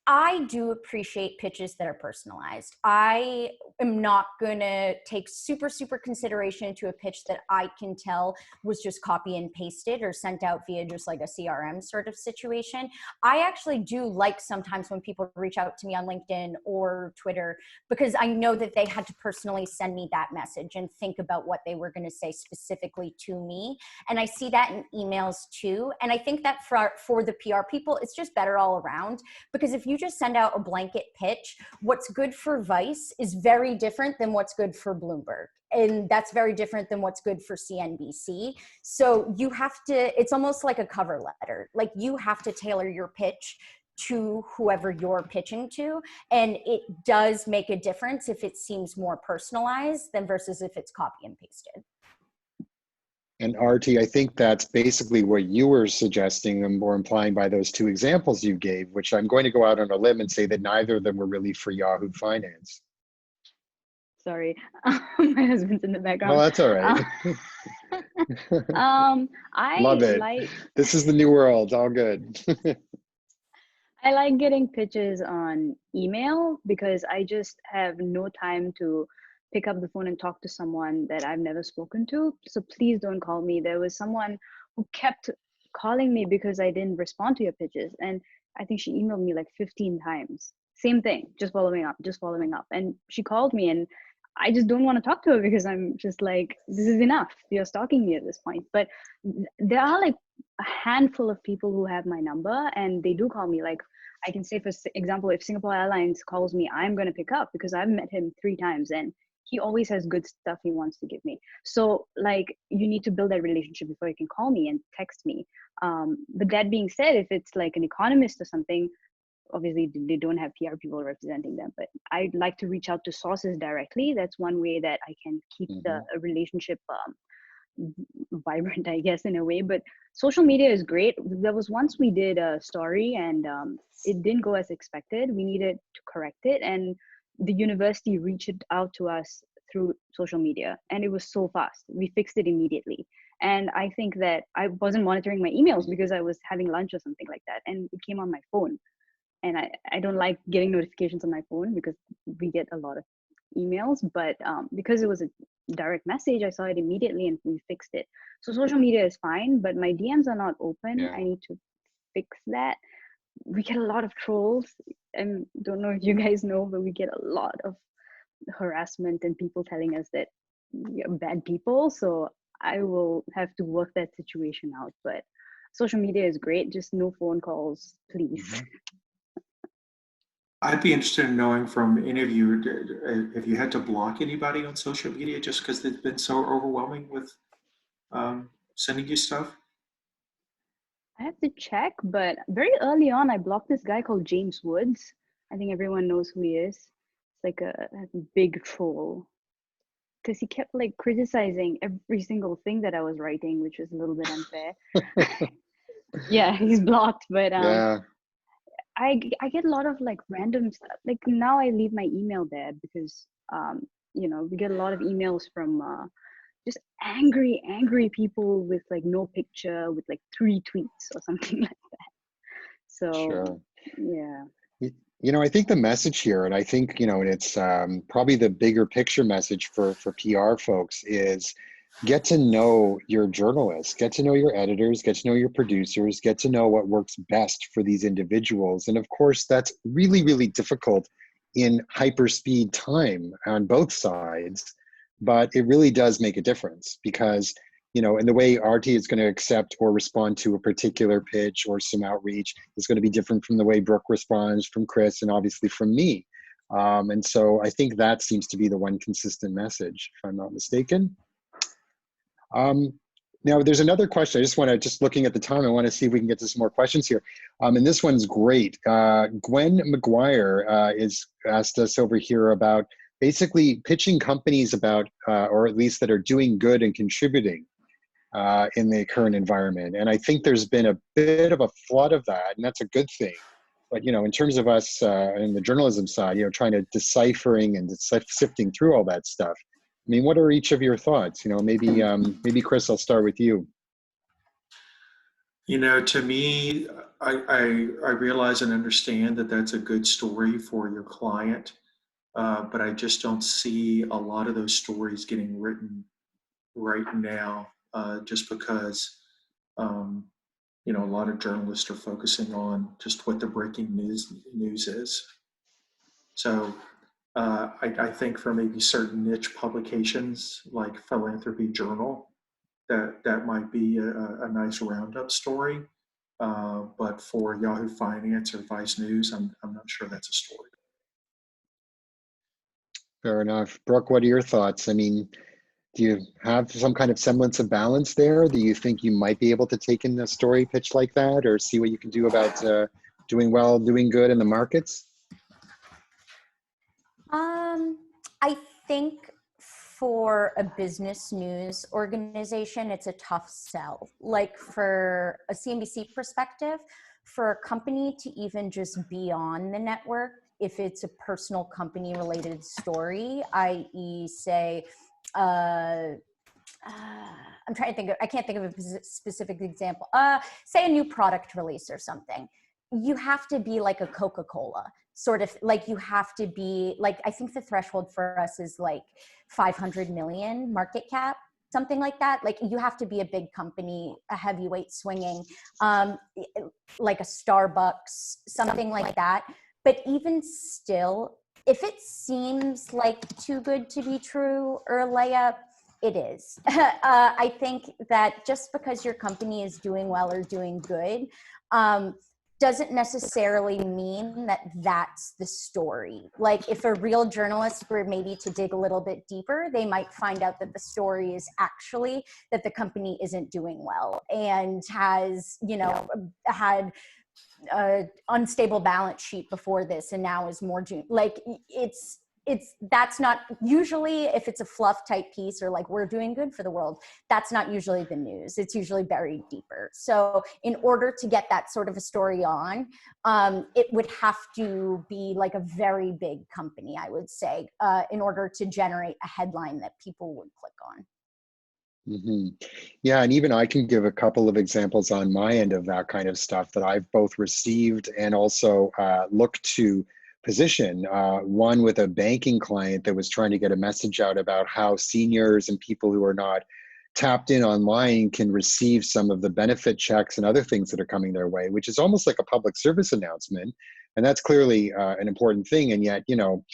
I do appreciate pitches that are personalized. I am not going to take super consideration to a pitch that I can tell was just copy and pasted or sent out via just like a CRM sort of situation. I actually do like sometimes when people reach out to me on LinkedIn or Twitter, because I know that they had to personally send me that message and think about what they were going to say specifically to me. And I see that in emails too. And I think that for the PR people, it's just better all around, because if you just send out a blanket pitch, what's good for Vice is very different than what's good for Bloomberg. And that's very different than what's good for CNBC. So you have to, it's almost like a cover letter. Like you have to tailor your pitch to whoever you're pitching to. And it does make a difference if it seems more personalized than versus if it's copy and pasted. And Artie, I think that's basically what you were suggesting or implying by those two examples you gave, which I'm going to go out on a limb and say that neither of them were really for Yahoo Finance. Sorry, my husband's in the Oh, background. that's all right. I Love it. like This is the new world. All good. I like getting pitches on email because I just have no time to pick up the phone and talk to someone that I've never spoken to. So please don't call me. There was someone who kept calling me because I didn't respond to your pitches. And I think she emailed me like 15 times. Same thing, just following up, just following up. And she called me and I just don't want to talk to her because I'm just like, this is enough. You're stalking me at this point. But there are like a handful of people who have my number and they do call me. Like I can say, for example, if Singapore Airlines calls me, I'm going to pick up because I've met him 3 times and he always has good stuff he wants to give me. So like you need to build that relationship before you can call me and text me. But that being said, if it's like an economist or something, obviously they don't have PR people representing them, but I'd like to reach out to sources directly. That's one way that I can keep the relationship vibrant, I guess, in a way. But social media is great. There was once we did a story and it didn't go as expected. We needed to correct it, and the university reached out to us through social media, and it was so fast. We fixed it immediately. And I think that I wasn't monitoring my emails because I was having lunch or something like that, and it came on my phone. And I don't like getting notifications on my phone because we get a lot of emails, but because it was a direct message, I saw it immediately and we fixed it. So social media is fine, but my DMs are not open. Yeah. I need to fix that. We get a lot of trolls. I don't know if you guys know, but we get a lot of harassment and people telling us that we are bad people. So I will have to work that situation out. But social media is great, just no phone calls, please. I'd be interested in knowing from any of you if you had to block anybody on social media just because it's been so overwhelming with sending you stuff. I have to check, but very early on, I blocked this guy called James Woods. I think everyone knows who he is. It's like a big troll because he kept like criticizing every single thing that I was writing, which was a little bit unfair. Yeah, he's blocked, but Yeah. I get a lot of like random stuff. Like now I leave my email there because you know, we get a lot of emails from just angry people with like no picture with like 3 tweets or something like that. So Sure. yeah. You know, I think the message here, and I think, you know, and it's probably the bigger picture message for PR folks is get to know your journalists, get to know your editors, get to know your producers, get to know what works best for these individuals. And of course, that's really, really difficult in hyperspeed time on both sides, but it really does make a difference because, you know, and the way RT is going to accept or respond to a particular pitch or some outreach is going to be different from the way Brooke responds, from Chris, and obviously from me. And so I think that seems to be the one consistent message, if I'm not mistaken. Now there's another question. I just want to, just looking at the time, I want to see if we can get to some more questions here. And this one's great. Gwen McGuire is asked us over here about basically pitching companies about, or at least that are doing good and contributing in the current environment. And I think there's been a bit of a flood of that, and that's a good thing. But, you know, in terms of us in the journalism side, you know, trying to deciphering and sifting through all that stuff. I mean, what are each of your thoughts? You know, maybe Chris, I'll start with you. You know, to me, I realize and understand that that's a good story for your client, but I just don't see a lot of those stories getting written right now, just because, you know, a lot of journalists are focusing on just what the breaking news is. So I think for maybe certain niche publications like Philanthropy Journal, that might be a nice roundup story. But for Yahoo Finance or Vice News, I'm not sure that's a story. Fair enough. Brooke, what are your thoughts? I mean, do you have some kind of semblance of balance there? Do you think you might be able to take in a story pitch like that, or see what you can do about doing well, doing good in the markets? I think for a business news organization, it's a tough sell. Like for a CNBC perspective, for a company to even just be on the network if it's a personal company related story, i.e. say, I'm trying to think of, I can't think of a specific example. Say a new product release or something. You have to be like a Coca-Cola, sort of like you have to be like, I think the threshold for us is like 500 million market cap, something like that. Like you have to be a big company, a heavyweight swinging, like a Starbucks, something like that. But even still, if it seems like too good to be true or a layup, it is. I think that just because your company is doing well or doing good, doesn't necessarily mean that that's the story. Like if a real journalist were maybe to dig a little bit deeper, they might find out that the story is actually that the company isn't doing well and has, you know, had unstable balance sheet before this and now is more like that's not usually, if it's a fluff type piece or like we're doing good for the world, that's not usually the news. It's usually buried deeper. So in order to get that sort of a story on, it would have to be like a very big company, I would say, in order to generate a headline that people would click on. Mm-hmm. Yeah, and even I can give a couple of examples on my end of that kind of stuff that I've both received and also looked to position. One with a banking client that was trying to get a message out about how seniors and people who are not tapped in online can receive some of the benefit checks and other things that are coming their way, which is almost like a public service announcement. And that's clearly an important thing. And yet, you know,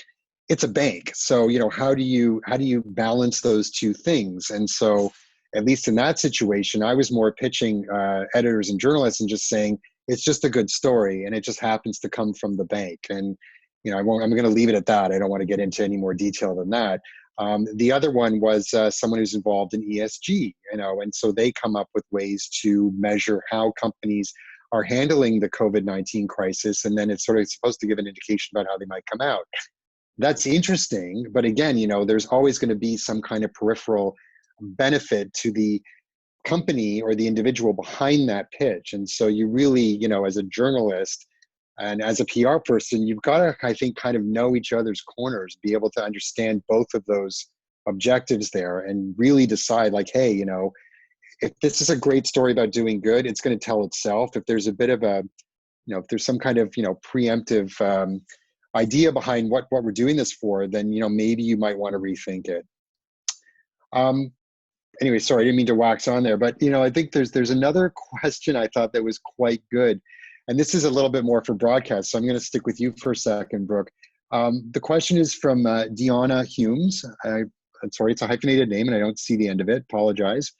it's a bank. So, you know, how do you balance those two things? And so, at least in that situation, I was more pitching editors and journalists and just saying, it's just a good story. And it just happens to come from the bank. And, you know, I'm going to leave it at that. I don't want to get into any more detail than that. The other one was someone who's involved in ESG, you know, and so they come up with ways to measure how companies are handling the COVID-19 crisis. And then it's sort of supposed to give an indication about how they might come out. That's interesting. But again, you know, there's always going to be some kind of peripheral benefit to the company or the individual behind that pitch. And so you really, you know, as a journalist and as a PR person, you've got to, I think, kind of know each other's corners, be able to understand both of those objectives there and really decide like, hey, you know, if this is a great story about doing good, it's going to tell itself. If there's a bit of a, you know, if there's some kind of, you know, preemptive idea behind what we're doing this for, then, you know, maybe you might want to rethink it. Anyway, sorry, I didn't mean to wax on there, but, you know, I think there's another question I thought that was quite good. And this is a little bit more for broadcast, so I'm going to stick with you for a second, Brooke. The question is from Deanna Humes. I'm sorry, it's a hyphenated name and I don't see the end of it, apologize.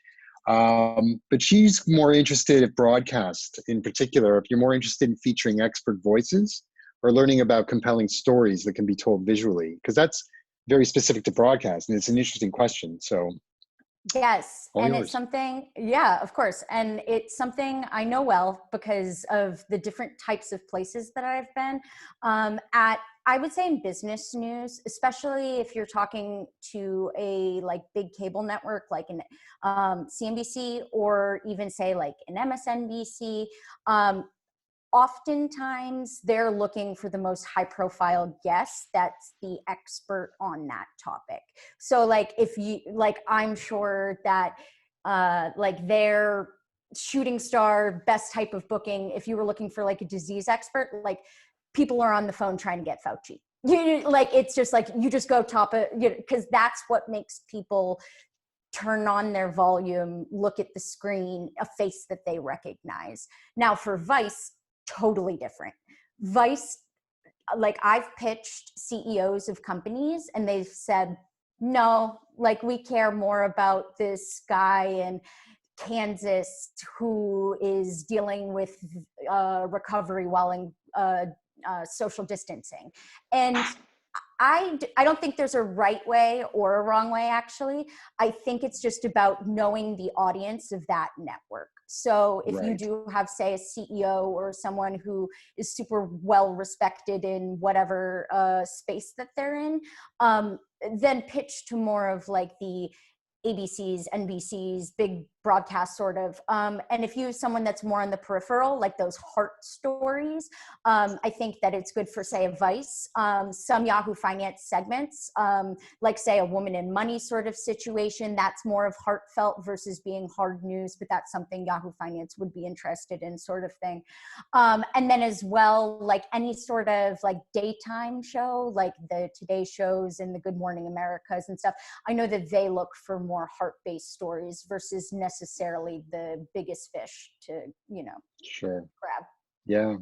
But she's more interested in broadcast in particular, if you're more interested in featuring expert voices or learning about compelling stories that can be told visually, because that's very specific to broadcast and it's an interesting question. So. Yes, and yours. it's something, yeah, of course. And it's something I know well because of the different types of places that I've been I would say in business news, especially if you're talking to a like big cable network like an CNBC or even say like an MSNBC, oftentimes they're looking for the most high profile guest that's the expert on that topic. So like if you like, I'm sure that like their shooting star best type of booking, if you were looking for like a disease expert, like people are on the phone trying to get Fauci. You like, it's just like, you just go top it, you know, because that's what makes people turn on their volume, look at the screen, a face that they recognize. Now for Vice, totally different. Vice, like I've pitched CEOs of companies and they've said, no, like we care more about this guy in Kansas who is dealing with recovery while in social distancing. And I don't think there's a right way or a wrong way, actually. I think it's just about knowing the audience of that network. So if you do have, say, a CEO or someone who is super well respected in whatever space that they're in, then pitch to more of like the ABCs, NBCs, big broadcast sort of. And if you're someone that's more on the peripheral, like those heart stories, I think that it's good for, say, a Vice, some Yahoo Finance segments, like say a Woman in Money sort of situation, that's more of heartfelt versus being hard news, but that's something Yahoo Finance would be interested in, sort of thing. And then as well, like any sort of like daytime show, like the Today shows and the Good Morning Americas and stuff, I know that they look for more heart-based stories versus necessarily the biggest fish to, you know, Sure. grab. Yeah.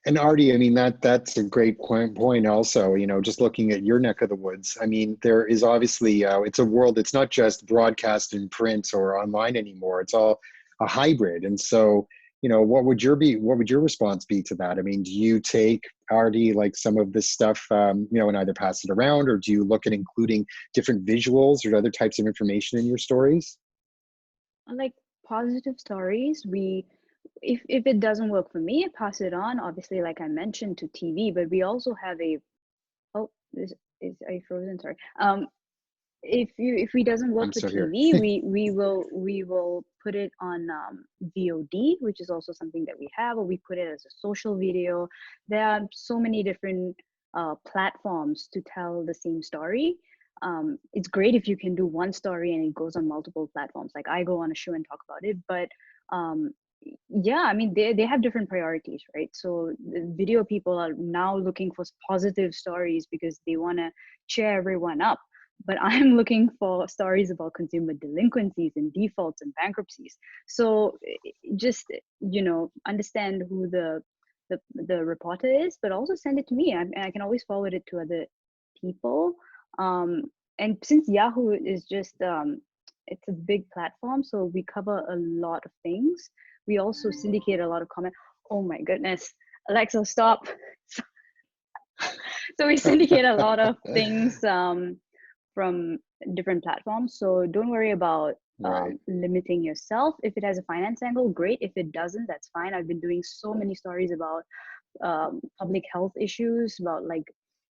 And Artie, I mean, that's a great point also, you know, just looking at your neck of the woods. I mean, there is obviously, it's a world, it's not just broadcast in print or online anymore. It's all a hybrid. And so, you know, what would your response be to that? I mean, do you take, Artie, like some of this stuff, you know, and either pass it around, or do you look at including different visuals or other types of information in your stories? Like positive stories, if it doesn't work for me, I pass it on, obviously, like I mentioned, to TV. But we also have a, oh, are you frozen? Sorry. If we doesn't work I'm for still here. TV, we will put it on VOD, which is also something that we have, or we put it as a social video. There are so many different platforms to tell the same story. It's great if you can do one story and it goes on multiple platforms. Like I go on a show and talk about it, but yeah, I mean, they have different priorities, right? So the video people are now looking for positive stories because they want to cheer everyone up. But I'm looking for stories about consumer delinquencies and defaults and bankruptcies. So just, you know, understand who the reporter is, but also send it to me. And I can always forward it to other people. And since Yahoo is just, it's a big platform, so we cover a lot of things. We also syndicate a lot of comment. Oh my goodness, Alexa, stop. So we syndicate a lot of things from different platforms. So don't worry about Right. limiting yourself. If it has a finance angle, great. If it doesn't, that's fine. I've been doing so many stories about public health issues, about, like,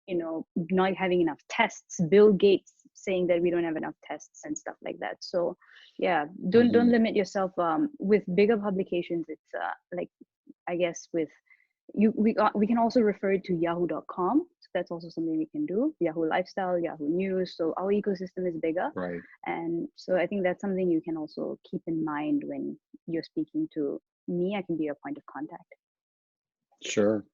you know, not having enough tests, Bill Gates saying that we don't have enough tests and stuff like that. So yeah, don't limit yourself. With bigger publications, it's like, I guess with you, we can also refer it to yahoo.com. So that's also something we can do. Yahoo Lifestyle, Yahoo News. So our ecosystem is bigger. Right. And so I think that's something you can also keep in mind when you're speaking to me. I can be your point of contact. Sure.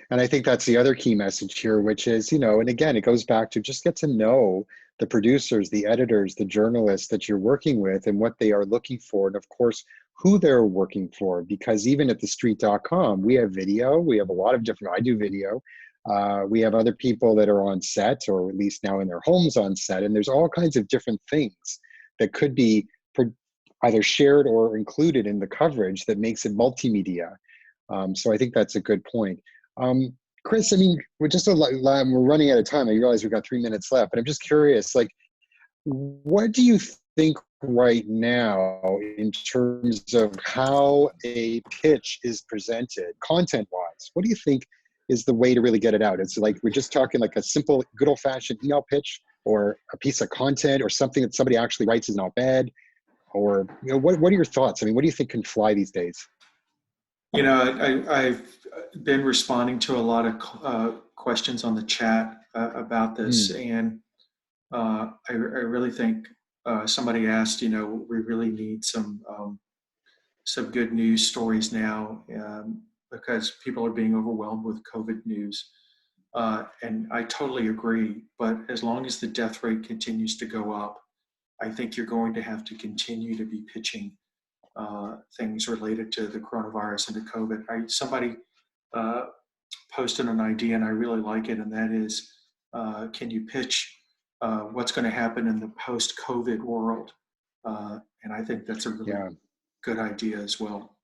And I think that's the other key message here, which is, you know, and again, it goes back to just get to know the producers, the editors, the journalists that you're working with and what they are looking for. And of course, who they're working for, because even at thestreet.com, we have video, we have a lot of different, I do video. We have other people that are on set, or at least now in their homes on set. And there's all kinds of different things that could be either shared or included in the coverage that makes it multimedia. So I think that's a good point. Chris, I mean, we're running out of time. I realize we've got 3 minutes left, but I'm just curious, like, what do you think right now in terms of how a pitch is presented content-wise? What do you think is the way to really get it out? It's like, we're just talking like a simple, good old-fashioned email pitch, or a piece of content, or something that somebody actually writes as an op-ed, or, you know, what are your thoughts? I mean, what do you think can fly these days? You know, I've been responding to a lot of questions on the chat about this, and I really think somebody asked, you know, we really need some good news stories now, because people are being overwhelmed with COVID news. And I totally agree, but as long as the death rate continues to go up, I think you're going to have to continue to be pitching things related to the coronavirus and to COVID. Somebody posted an idea, and I really like it, and that is, can you pitch what's going to happen in the post-COVID world? And I think that's a really good idea as well.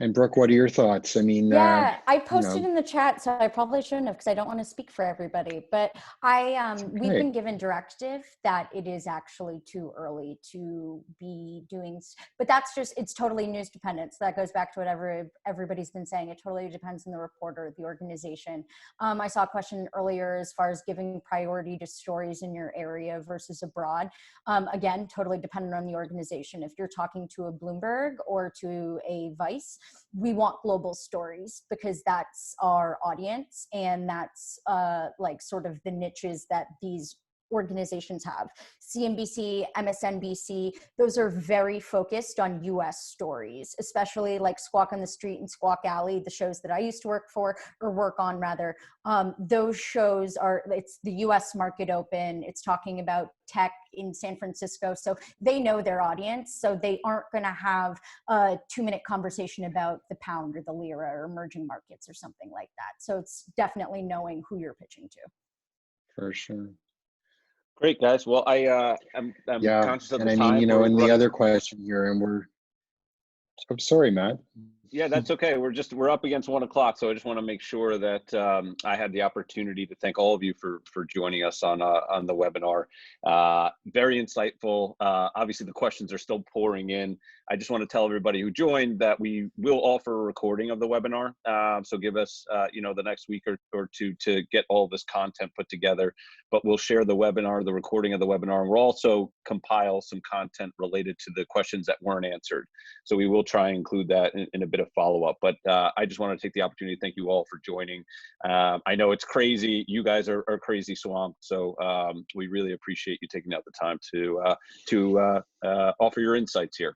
And Brooke, what are your thoughts? I mean, Yeah, I you posted know, in the chat, so I probably shouldn't have because I don't want to speak for everybody. But we've okay. been given directive that it is actually too early to be doing. But that's just, it's totally news dependent. So that goes back to what everybody's been saying. It totally depends on the reporter, the organization. I saw a question earlier as far as giving priority to stories in your area versus abroad. Again, totally dependent on the organization. If you're talking to a Bloomberg or to a Vice, we want global stories because that's our audience, and that's like sort of the niches that these organizations have. CNBC, MSNBC, those are very focused on US stories, especially like Squawk on the Street and Squawk Alley, the shows that I used to work for, or work on rather. Those shows are, it's the US market open, it's talking about tech in San Francisco. So they know their audience. So they aren't going to have a 2-minute conversation about the pound or the lira or emerging markets or something like that. So it's definitely knowing who you're pitching to. For sure. Great, guys. Well, I'm Yeah, conscious of and the I mean, time. you know, We're and the running. other question here, and I'm sorry, Matt. Yeah, that's okay. We're up against 1 o'clock, so I just want to make sure that I had the opportunity to thank all of you for joining us on the webinar. Very insightful. Obviously, the questions are still pouring in. I just want to tell everybody who joined that we will offer a recording of the webinar. So give us the next week or two to get all this content put together. But we'll share the webinar, the recording of the webinar, and we'll also compile some content related to the questions that weren't answered. So we will try and include that in a bit of follow-up. But I just want to take the opportunity to thank you all for joining. I know it's crazy. You guys are crazy swamped. So we really appreciate you taking out the time to offer your insights here.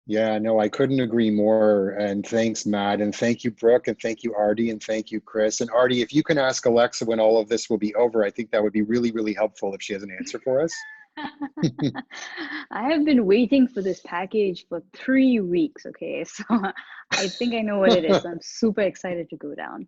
Yeah, no, I couldn't agree more. And thanks, Matt. And thank you, Brooke. And thank you, Artie. And thank you, Chris. And Artie, if you can ask Alexa when all of this will be over, I think that would be really, really helpful if she has an answer for us. I have been waiting for this package for 3 weeks. Okay, so I think I know what it is. I'm super excited to go down.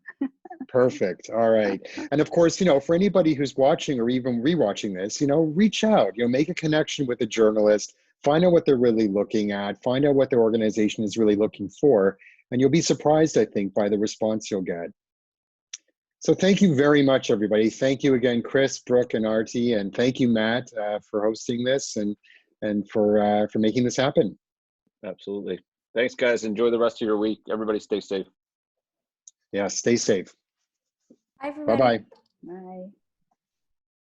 Perfect. All right. And of course, for anybody who's watching or even rewatching this, reach out, make a connection with a journalist, find out what they're really looking at, find out what their organization is really looking for. And you'll be surprised, I think, by the response you'll get. So thank you very much, everybody. Thank you again, Chris, Brooke, and Artie. And thank you, Matt, for hosting this and for making this happen. Absolutely. Thanks, guys. Enjoy the rest of your week. Everybody stay safe. Yeah, stay safe. Hi, everybody. Bye-bye. Bye.